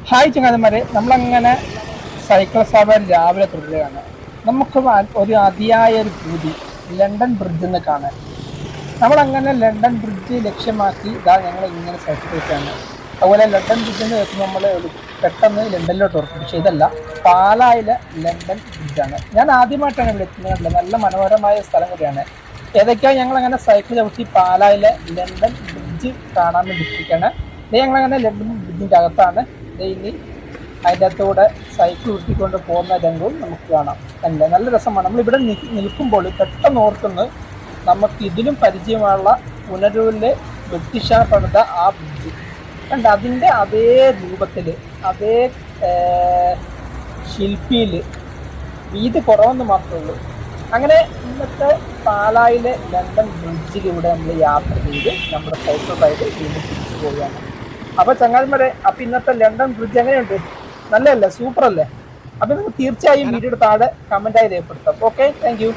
Hi ചങ്ങാതിമാരെ, നമ്മളങ്ങനെ cycle സവാരി രാവിലെ തുടരുകയാണ്. നമുക്ക് ഒരു അതിയായ ഒരു പൂതി ലണ്ടൻ ബ്രിഡ്ജ് എന്ന് കാണാൻ. നമ്മളങ്ങനെ ലണ്ടൻ ബ്രിഡ്ജ് ലക്ഷ്യമാക്കി ഇതാ ഞങ്ങൾ ഇങ്ങനെ സൈക്കിൾ വെച്ചാണ്. അതുപോലെ ലണ്ടൻ ബ്രിഡ്ജ് എന്ന് കേൾക്കുമ്പോൾ നമ്മൾ പെട്ടെന്ന് ലണ്ടനിലോട്ട് ഓർക്കും. പക്ഷേ ഇതല്ല, പാലായിലെ ലണ്ടൻ ബ്രിഡ്ജാണ്. ഞാൻ ആദ്യമായിട്ടാണ് ഇവിടെ എത്തുന്നത്. നല്ല മനോഹരമായ സ്ഥലം കൂടിയാണ്. ഏതൊക്കെയാണ് ഞങ്ങളങ്ങനെ സൈക്കിൾ ചവിട്ടി പാലായിലെ ലണ്ടൻ ബ്രിഡ്ജ് കാണാൻ വേണ്ടി എത്തിക്കുകയാണ്. ഞങ്ങളങ്ങനെ ലണ്ടൻ ബ്രിഡ്ജിൻ്റെ അകത്താണ്. ഇനി അതിൻ്റെ അകത്തൂടെ സൈക്കിൾ ഉരുട്ടിക്കൊണ്ട് പോകുന്ന രംഗവും നമുക്ക് കാണാം. നല്ല രസമാണ്. നമ്മളിവിടെ നിൽക്കുമ്പോൾ പെട്ടെന്ന് ഓർക്കുന്നത് നമുക്ക് ഇതിലും പരിചയമുള്ള പുനലൂരിലെ ബ്രിട്ടീഷുകാർ പണിത ആ ബ്രിഡ്ജ് കണ്ട് അതിൻ്റെ അതേ രൂപത്തിൽ, അതേ ശില്പിയിൽ വീതി കുറവെന്ന് മാത്രമേ ഉള്ളൂ. അങ്ങനെ ഇന്നത്തെ പാലായിലെ ലണ്ടൻ ബ്രിഡ്ജിലൂടെ നമ്മൾ യാത്ര ചെയ്ത് നമ്മുടെ സൈക്കിൾ റൈഡ് വീണ്ടും തിരിച്ചു പോവുകയാണ്. അപ്പോൾ ചങ്ങാതിമാരെ, അപ്പോൾ ഇന്നത്തെ ലണ്ടൻ ബ്രിഡ്ജ് എങ്ങനെയുണ്ട്? നല്ലതല്ലേ? സൂപ്പർ അല്ലേ? അപ്പോൾ നിങ്ങൾ തീർച്ചയായും വീഡിയോയുടെ താഴെ കമൻറ്റായി രേഖപ്പെടുത്താം. Okay, thank you.